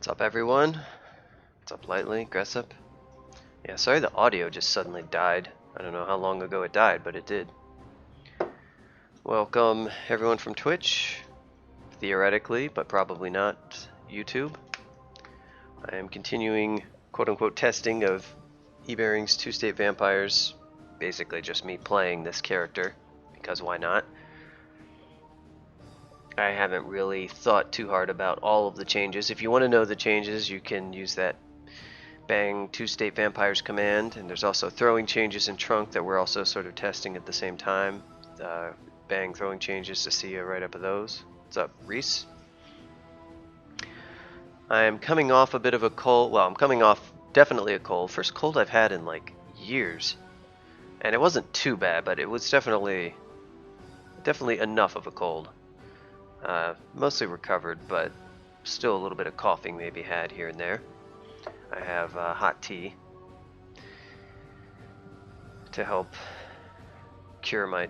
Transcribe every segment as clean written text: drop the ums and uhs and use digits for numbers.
What's up, everyone? What's up, Lightly? Gressup? Yeah, sorry the audio just suddenly died. I don't know how long ago it died, but it did. Welcome, everyone from Twitch. Theoretically, but probably not YouTube. I am continuing, quote-unquote, testing of E-Bearing's two-state vampires. Basically just me playing this character, because why not? I haven't really thought too hard about all of the changes. If you want to know the changes, you can use that bang two-state vampires command, and there's also throwing changes in trunk that we're also sort of testing at the same time. Bang throwing changes to see a write-up of those. What's up, Reese? I'm coming off a bit of a cold. Well, I'm coming off definitely a cold. First cold I've had in like years, and it wasn't too bad, but it was definitely enough of a cold. Mostly recovered, but still a little bit of coughing maybe had here and there. I have hot tea to help cure my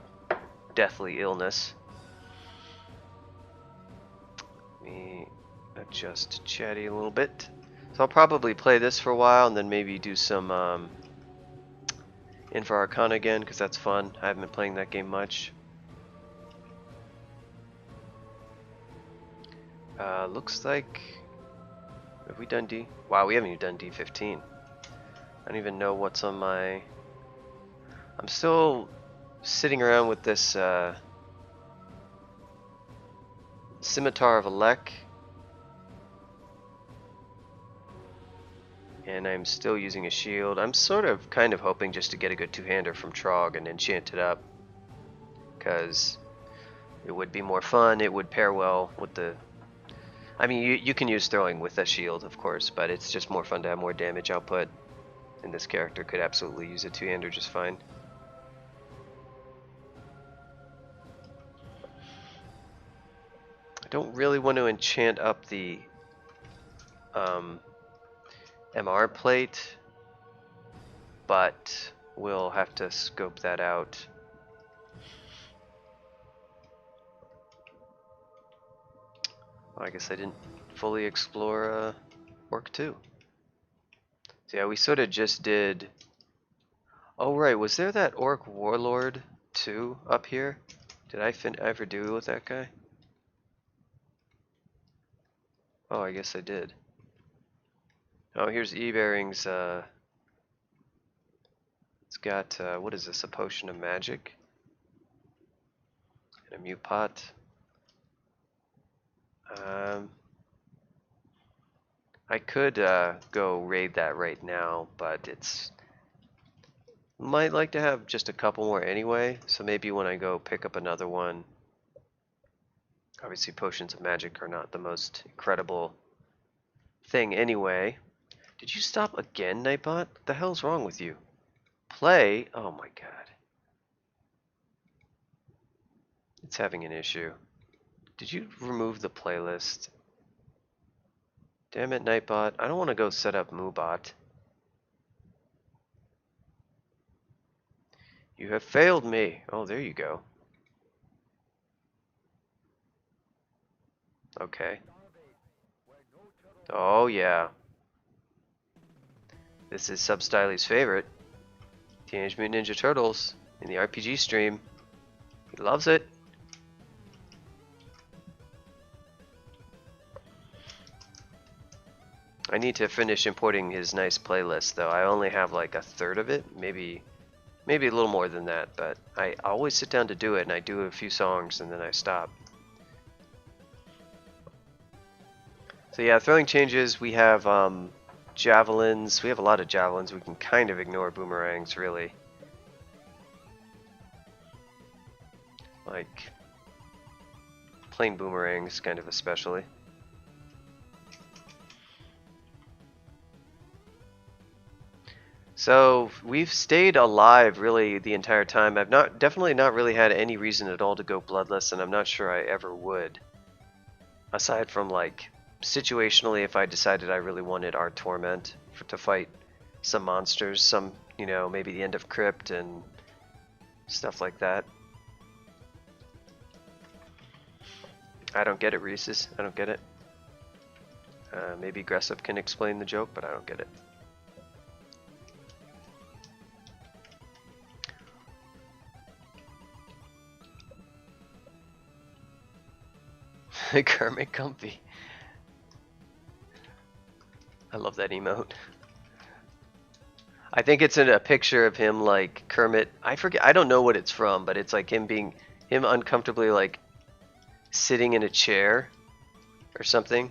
deathly illness. Let me adjust chatty a little bit. So I'll probably play this for a while and then maybe do some Infra Arcana again, because that's fun. I haven't been playing that game much. Looks like... Have we done D? Wow, we haven't even done D15. I don't even know what's on my... I'm still sitting around with this Scimitar of Alek, and I'm still using a shield. I'm sort of kind of hoping just to get a good two-hander from Trog and enchant it up, because it would be more fun. It would pair well with the... I mean, you can use throwing with a shield, of course, but it's just more fun to have more damage output, and this character could absolutely use a two-hander just fine. I don't really want to enchant up the MR plate, but we'll have to scope that out. Well, I guess I didn't fully explore Orc 2. So yeah, we sort of just did... Oh right, was there that Orc Warlord 2 up here? Did I ever do with that guy? Oh, I guess I did. Oh, here's E-Bearing's, it's got, what is this, a Potion of Magic? And a Mute Pot. I could go raid that right now, but it's... Might like to have just a couple more anyway, so maybe when I go pick up another one... Obviously Potions of Magic are not the most incredible thing anyway. Did you stop again, Nightbot? What the hell's wrong with you? Play? Oh my god. It's having an issue. Did you remove the playlist? Damn it, Nightbot. I don't want to go set up Moobot. You have failed me. Oh, there you go. Okay. Oh, yeah. This is Substyly's favorite. Teenage Mutant Ninja Turtles in the RPG stream. He loves it. I need to finish importing his nice playlist, though. I only have like a third of it, maybe a little more than that, but I always sit down to do it, and I do a few songs, and then I stop. So yeah, throwing changes, we have javelins. We have a lot of javelins. We can kind of ignore boomerangs, really. Like, plain boomerangs, kind of especially. So we've stayed alive really the entire time. I've definitely not really had any reason at all to go bloodless, and I'm not sure I ever would. Aside from like situationally, if I decided I really wanted our torment to fight some monsters, some, you know, maybe the end of Crypt and stuff like that. I don't get it, Reese's. I don't get it. Maybe Gressup can explain the joke, but I don't get it. Kermit Comfy. I love that emote. I think it's in a picture of him like Kermit. I forget. I don't know what it's from, but it's like him uncomfortably like sitting in a chair or something.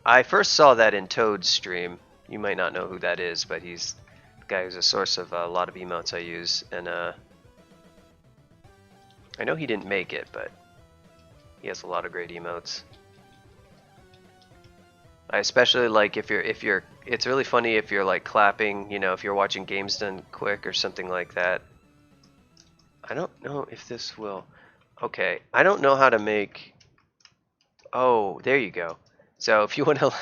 I first saw that in Toad's stream. You might not know who that is, but he's the guy who's a source of a lot of emotes I use, and I know he didn't make it, but he has a lot of great emotes. I especially like if you're it's really funny if you're like clapping, you know, if you're watching games done quick or something like that. I don't know if this will. Okay, I don't know how to make. Oh, there you go. So if you want to,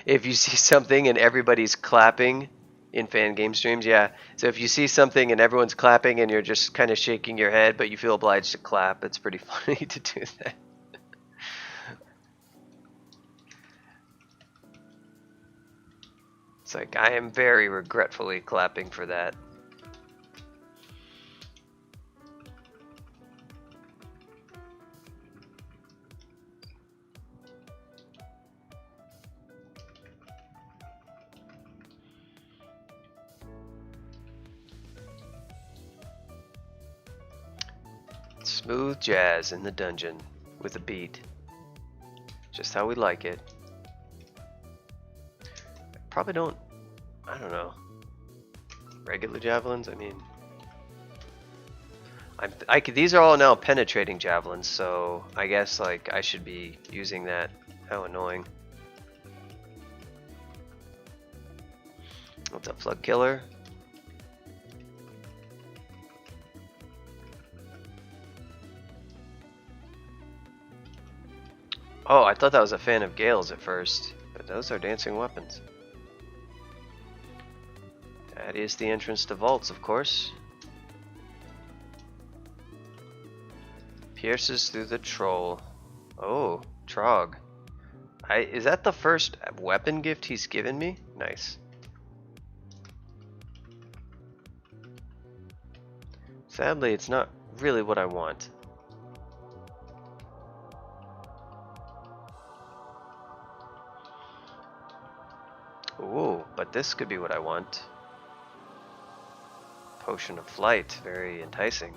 if you see something and everybody's clapping in fan game streams, yeah. So if you see something and everyone's clapping and you're just kind of shaking your head, but you feel obliged to clap, it's pretty funny to do that. It's like, I am very regretfully clapping for that. Smooth jazz in the dungeon with a beat. Just how we like it. Probably don't, I don't know. Regular javelins, I mean. These are all now penetrating javelins, so I guess like I should be using that. How annoying. What's up, Flood Killer? Oh, I thought that was a fan of Gale's at first, but those are dancing weapons. That is the entrance to vaults, of course. Pierces through the troll. Oh, Trog. Is that the first weapon gift he's given me? Nice. Sadly, it's not really what I want. Ooh, but this could be what I want. Potion of Flight, very enticing.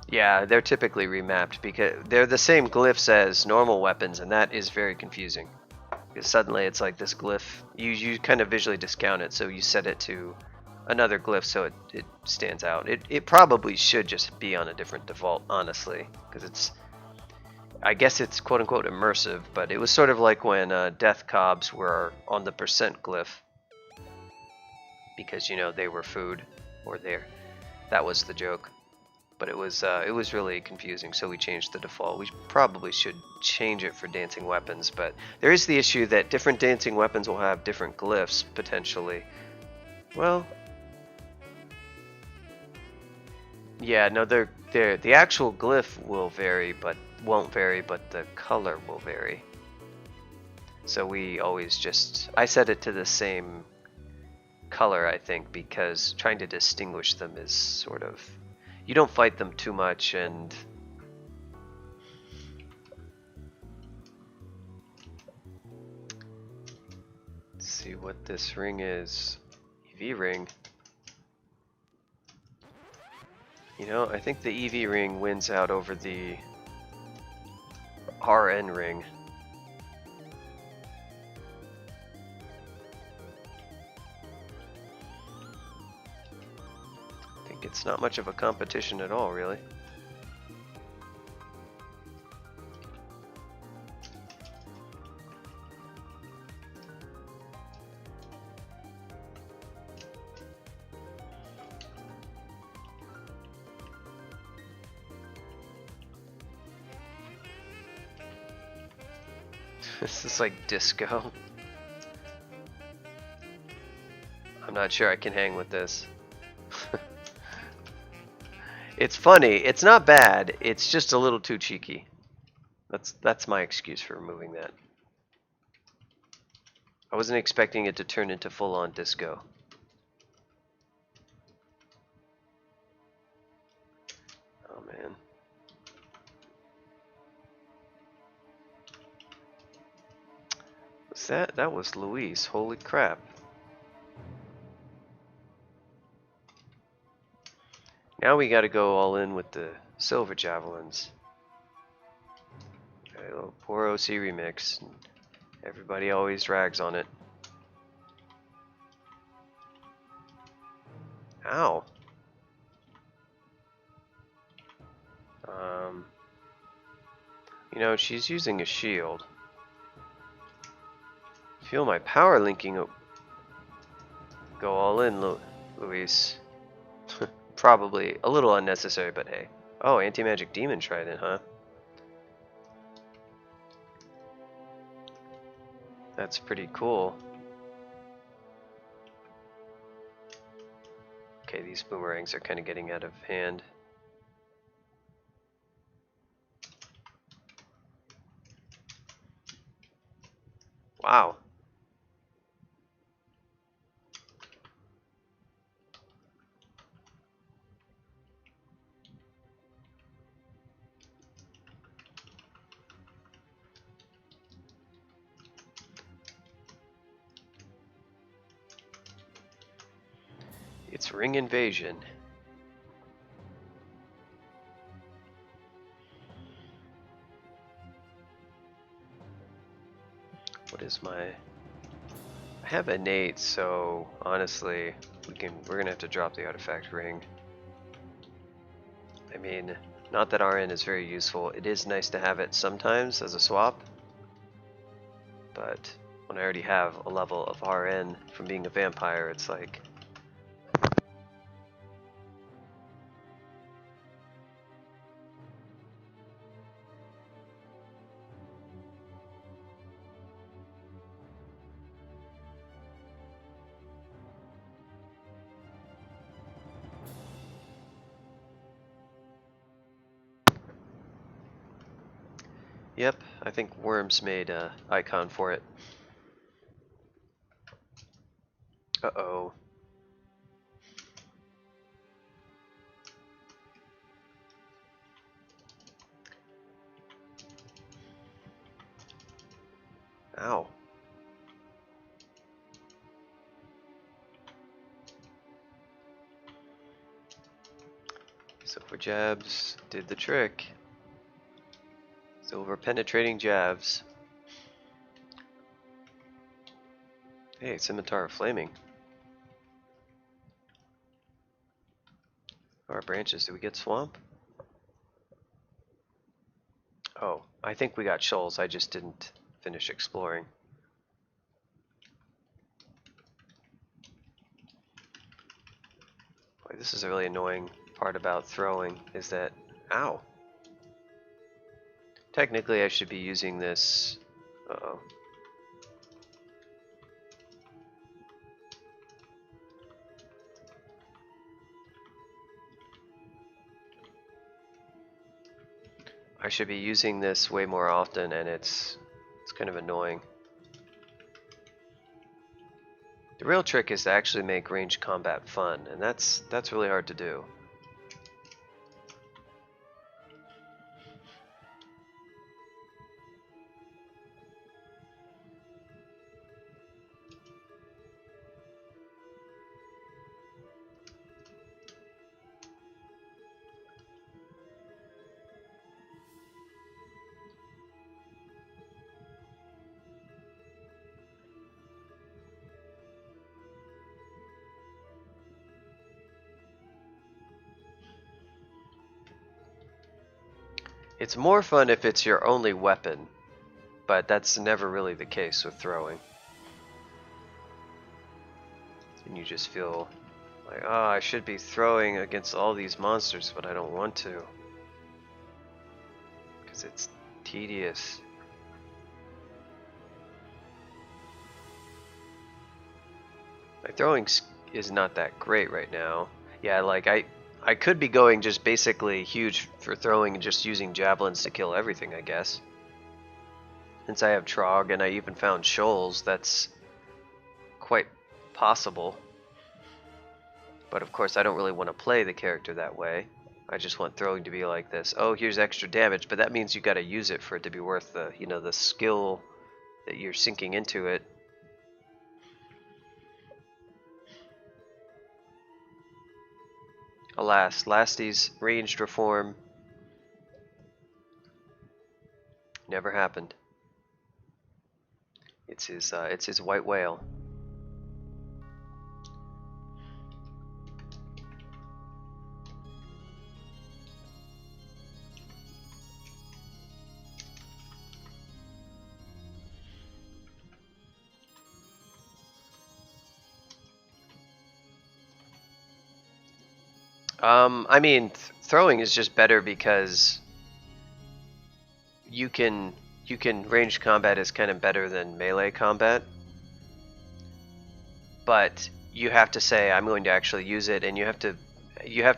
Yeah, they're typically remapped because they're the same glyphs as normal weapons, and that is very confusing. Because suddenly it's like this glyph, you kind of visually discount it, so you set it to another glyph so it stands out. It probably should just be on a different default, honestly, because it's, I guess it's quote-unquote immersive, but it was sort of like when death cobs were on the percent glyph, because, you know, they were food, or that was the joke. But it was really confusing, so we changed the default. We probably should change it for dancing weapons, but there is the issue that different dancing weapons will have different glyphs, potentially. Well, yeah, no, the actual glyph will vary, but won't vary, but the color will vary. So we always I set it to the same color, I think, because trying to distinguish them is sort of, you don't fight them too much, and let's see what this ring is. EV ring. You know, I think the EV ring wins out over the RN ring. I think it's not much of a competition at all, really. This is like disco. I'm not sure I can hang with this. It's funny. It's not bad. It's just a little too cheeky. That's my excuse for removing that. I wasn't expecting it to turn into full-on disco. Oh man. Was that? That was Luis. Holy crap. Now we gotta go all in with the silver javelins. Okay, a little poor OC remix. Everybody always rags on it. Ow. You know, she's using a shield. Feel my power linking go all in, Luis. Probably a little unnecessary, but hey. Oh, anti-magic demon trident, huh? That's pretty cool. Okay, these boomerangs are kind of getting out of hand. Wow. It's ring invasion. What is my... I have innate, so honestly, we're gonna have to drop the artifact ring. I mean, not that RN is very useful. It is nice to have it sometimes as a swap, but when I already have a level of RN from being a vampire, it's like... Yep, I think Worms made an icon for it. Uh-oh. Ow. Silver jabs did the trick. Silver penetrating jabs. Hey, Scimitar of Flaming. Our branches, do we get Swamp? Oh, I think we got shoals, I just didn't finish exploring. Boy, this is a really annoying part about throwing, is that... Ow! Technically I should be using this... Uh-oh. I should be using this way more often, and it's kind of annoying. The real trick is to actually make ranged combat fun, and that's really hard to do. It's more fun if it's your only weapon, but that's never really the case with throwing. And you just feel like, oh, I should be throwing against all these monsters, but I don't want to. Because it's tedious. My throwing is not that great right now. Yeah, like I could be going just basically huge for throwing and just using javelins to kill everything, I guess. Since I have Trog and I even found Shoals, that's quite possible. But of course I don't really want to play the character that way. I just want throwing to be like this. Oh, here's extra damage, but that means you got to use it for it to be worth the, you know, the skill that you're sinking into it. Alas, Lasty's ranged reform never happened. It's his white whale. I mean, throwing is just better because you can ranged combat is kind of better than melee combat, but you have to say I'm going to actually use it, and you have to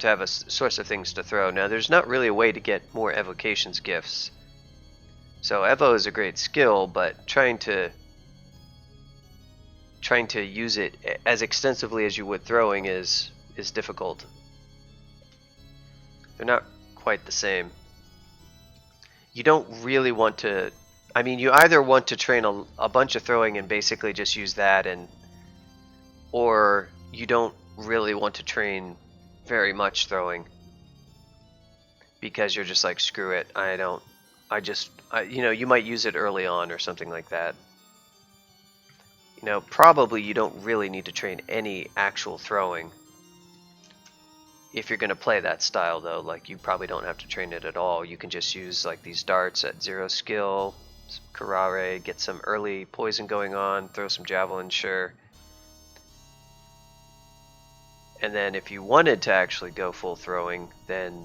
have a source of things to throw. Now, there's not really a way to get more evocations gifts. So Evo is a great skill, but trying to use it as extensively as you would throwing is difficult. They're not quite the same. You don't really want to, I mean, you either want to train a bunch of throwing and basically just use that, or you don't really want to train very much throwing because you're just like, screw it, you know, you might use it early on or something like that. You know, probably you don't really need to train any actual throwing. If you're going to play that style, though, like, you probably don't have to train it at all. You can just use like these darts at 0 skill, Karare, get some early poison going on, throw some javelins, sure. And then if you wanted to actually go full throwing, then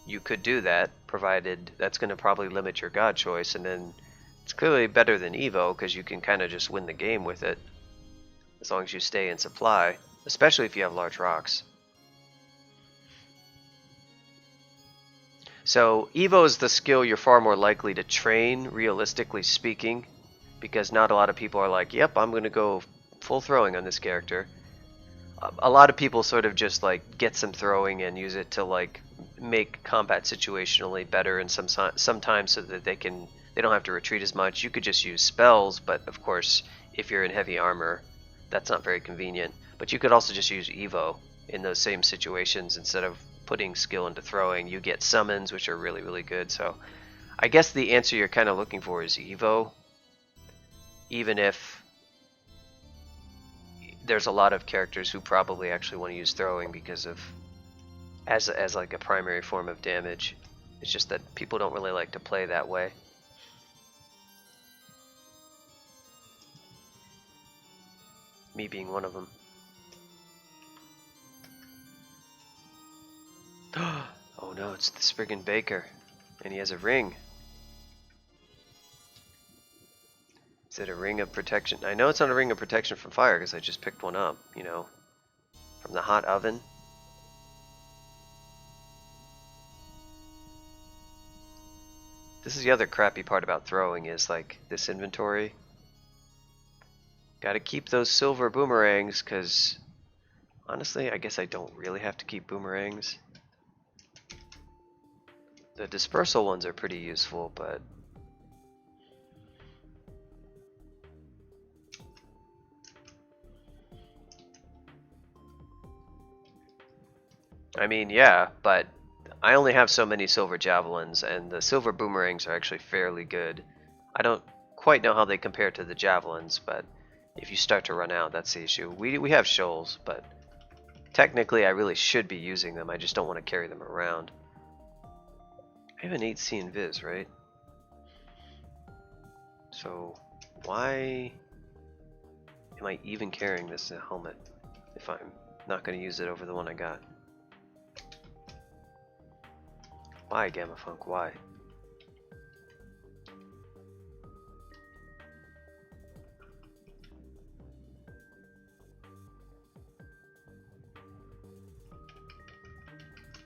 you could do that, provided that's going to probably limit your god choice, and then it's clearly better than Evo because you can kind of just win the game with it as long as you stay in supply, especially if you have large rocks. So Evo is the skill you're far more likely to train, realistically speaking, because not a lot of people are like, yep, I'm going to go full throwing on this character. A lot of people sort of just like get some throwing and use it to like make combat situationally better, and sometimes so that they don't have to retreat as much. You could just use spells, but of course if you're in heavy armor that's not very convenient. But you could also just use Evo in those same situations. Instead of putting skill into throwing, you get summons, which are really, really good. So I guess the answer you're kind of looking for is Evo, even if there's a lot of characters who probably actually want to use throwing because of as like a primary form of damage. It's just that people don't really like to play that way. Me being one of them. Oh no, it's the Spriggan Baker, and he has a ring. Is it a ring of protection? I know it's not a ring of protection from fire because I just picked one up, you know, from the hot oven. This is the other crappy part about throwing, is like this inventory. Gotta keep those silver boomerangs because honestly, I guess I don't really have to keep boomerangs. The dispersal ones are pretty useful, but I mean, yeah, but I only have so many silver javelins, and the silver boomerangs are actually fairly good. I don't quite know how they compare to the javelins, but if you start to run out, that's the issue. We have shoals, but technically I really should be using them. I just don't want to carry them around. I have an 8C invis, right? So why am I even carrying this helmet if I'm not going to use it over the one I got? Why, Gamma Funk? Why?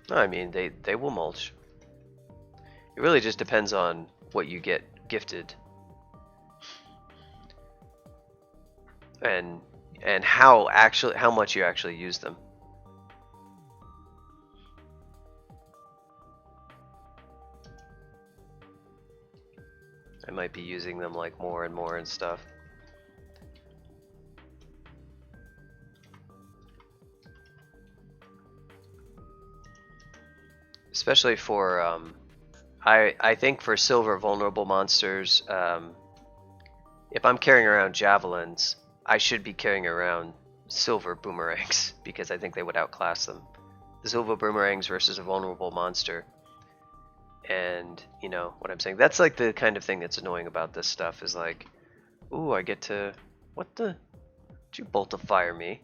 No, I mean, they will mulch. It really just depends on what you get gifted. and how much you actually use them. I might be using them like more and more and stuff. Especially for I think for silver vulnerable monsters, if I'm carrying around javelins, I should be carrying around silver boomerangs because I think they would outclass them. The silver boomerangs versus a vulnerable monster. And you know what I'm saying? That's like the kind of thing that's annoying about this stuff is like, ooh, I get to, what the, did you bolt of fire me?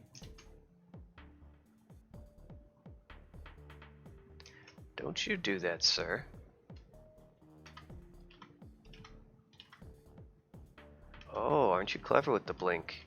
Don't you do that, sir. Oh, aren't you clever with the blink?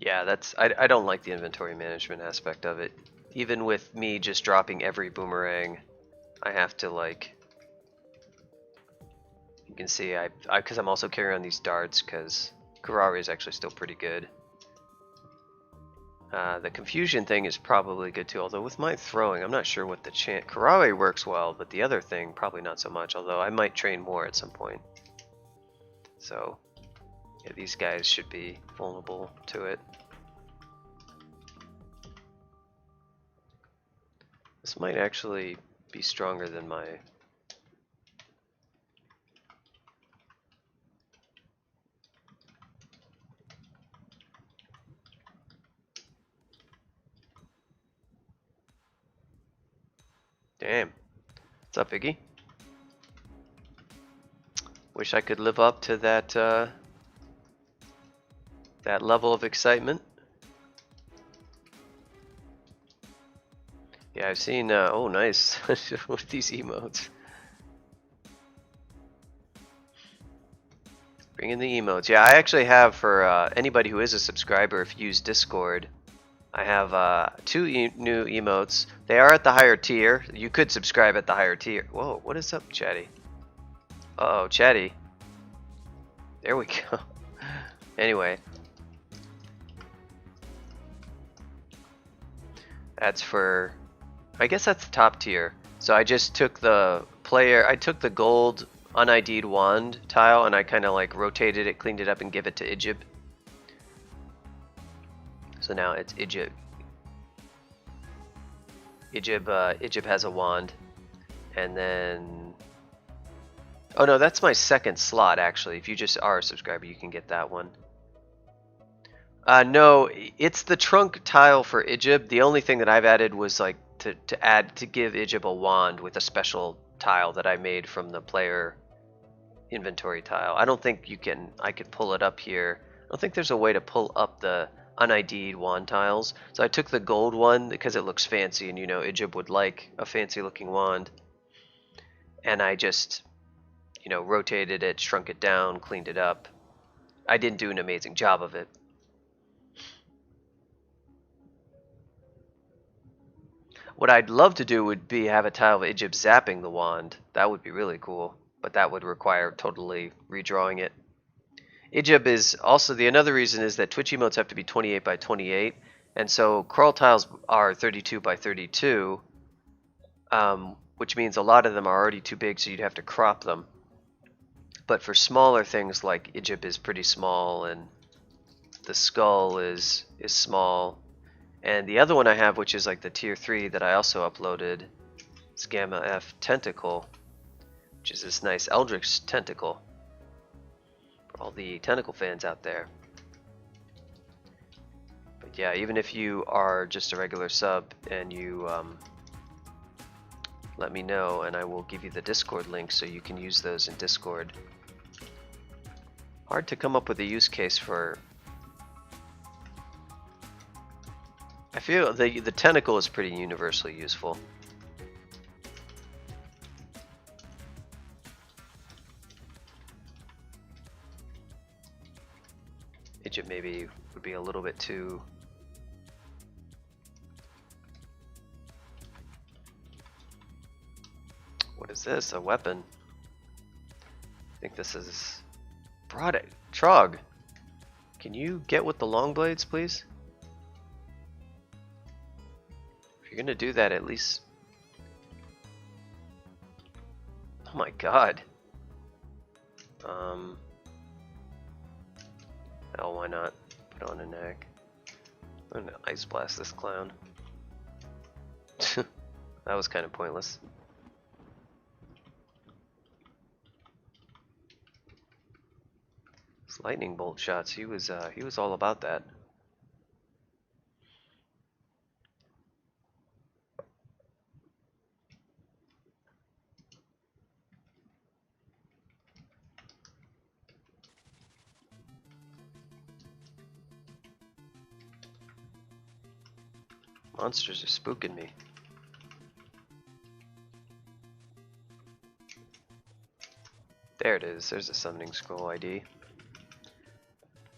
Yeah, that's I don't like the inventory management aspect of it. Even with me just dropping every boomerang, I have to like, you can see because I'm also carrying on these darts because Karari is actually still pretty good. The confusion thing is probably good too, although with my throwing, I'm not sure what the chant. Karari works well, but the other thing probably not so much, although I might train more at some point. So, yeah, these guys should be vulnerable to it. This might actually be stronger than my... Damn. What's up, Iggy? Wish I could live up to that, that level of excitement. Yeah, I've seen, oh nice, with these emotes. Bring in the emotes. Yeah, I actually have, for anybody who is a subscriber, if you use Discord, I have 2 new emotes. They are at the higher tier. You could subscribe at the higher tier. Whoa, what is up, Chatty? Uh-oh, Chatty. There we go. Anyway. That's for... I guess that's the top tier. So I just took the I took the gold un-ID'd wand tile and I kind of like rotated it, cleaned it up, and give it to Ijib. So now it's Ijib. Ijib has a wand. And then... Oh no, that's my second slot actually. If you just are a subscriber, you can get that one. No, it's the trunk tile for Ijib. The only thing that I've added was like to give Ijib a wand with a special tile that I made from the player inventory tile. I don't think I could pull it up here. I don't think there's a way to pull up the un-ID'd wand tiles. So I took the gold one because it looks fancy and you know Ijib would like a fancy looking wand. And I just, you know, rotated it, shrunk it down, cleaned it up. I didn't do an amazing job of it. What I'd love to do would be have a tile of Ijib zapping the wand. That would be really cool, but that would require totally redrawing it. Ijib is also, another reason is that Twitch emotes have to be 28 by 28, and so crawl tiles are 32 by 32, which means a lot of them are already too big, so you'd have to crop them. But for smaller things like Ijib is pretty small, and the skull is small. And the other one I have, which is like the tier 3 that I also uploaded, is Gamma F Tentacle, which is this nice Eldritch Tentacle for all the tentacle fans out there. But yeah, even if you are just a regular sub and you let me know and I will give you the Discord link so you can use those in Discord. Hard to come up with a use case for... I feel the tentacle is pretty universally useful. Midget maybe would be a little bit too... What is this? A weapon? I think this is... Product. Trog! Can you get with the long blades, please? If you're gonna do that, at least... Oh my god. Hell, why not? Put on a neck. I'm gonna ice blast this clown. That was kind of pointless. His lightning bolt shots, he was all about that. Monsters are spooking me. There it is, there's a summoning scroll ID.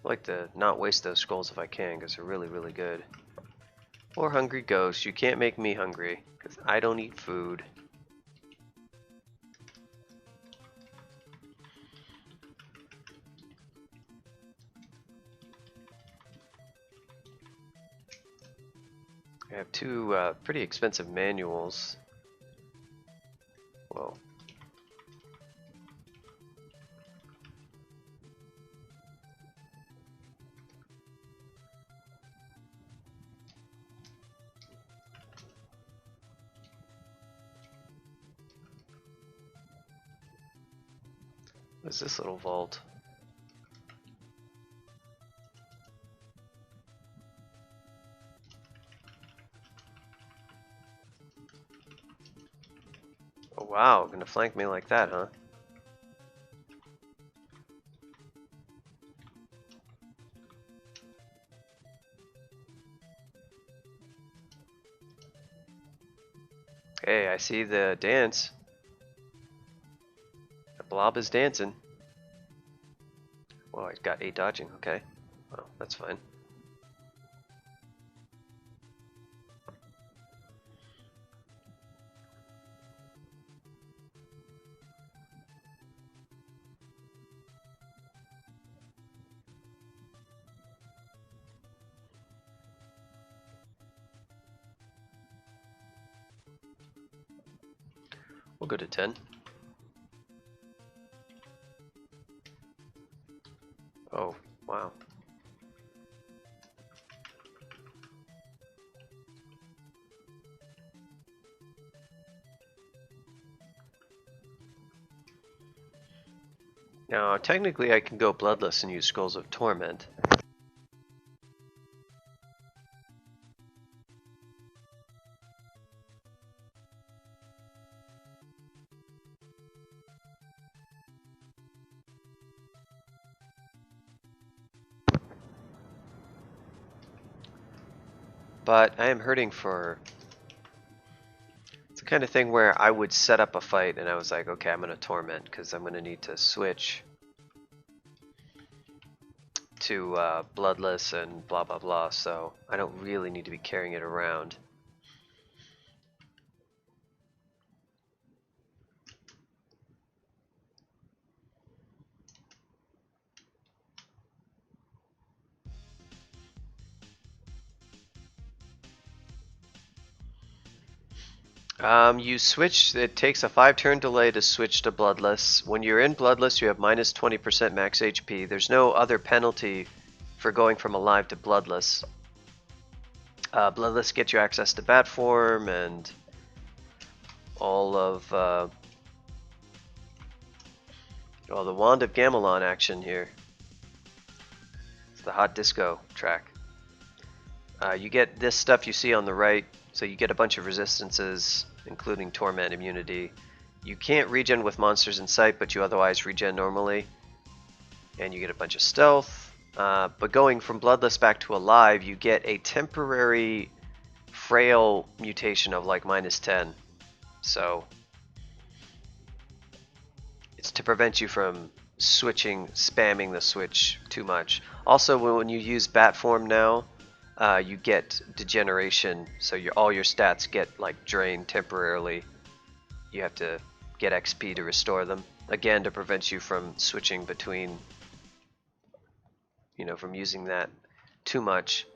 I like to not waste those scrolls if I can, because they're really, really good. Or hungry ghost, you can't make me hungry, because I don't eat food. I have two pretty expensive manuals. Whoa. What is this little vault? Oh wow, gonna flank me like that, huh? Hey, I see the dance. The blob is dancing. Well, he's got 8 dodging, okay. Well, that's fine. We'll go to 10. Oh, wow. Now, technically I can go bloodless and use Skulls of Torment. But I am hurting for... It's the kind of thing where I would set up a fight and I was like, okay, I'm going to Torment because I'm going to need to switch to bloodless and blah blah blah, so I don't really need to be carrying it around. You switch, it takes a 5-turn delay to switch to bloodless. When you're in bloodless, you have minus 20% max HP. There's no other penalty for going from alive to bloodless. Bloodless gets you access to bat form and all of the Wand of Gamelon action here. It's the hot disco track. You get this stuff you see on the right, so you get a bunch of resistances, including Torment immunity. You can't regen with monsters in sight, but you otherwise regen normally. And you get a bunch of stealth. But going from bloodless back to alive, you get a temporary frail mutation of like minus 10. So it's to prevent you from spamming the switch too much. Also, when you use bat form now, you get degeneration, so all your stats get like drained temporarily. You have to get XP to restore them. Again, to prevent you from switching between, from using that too much.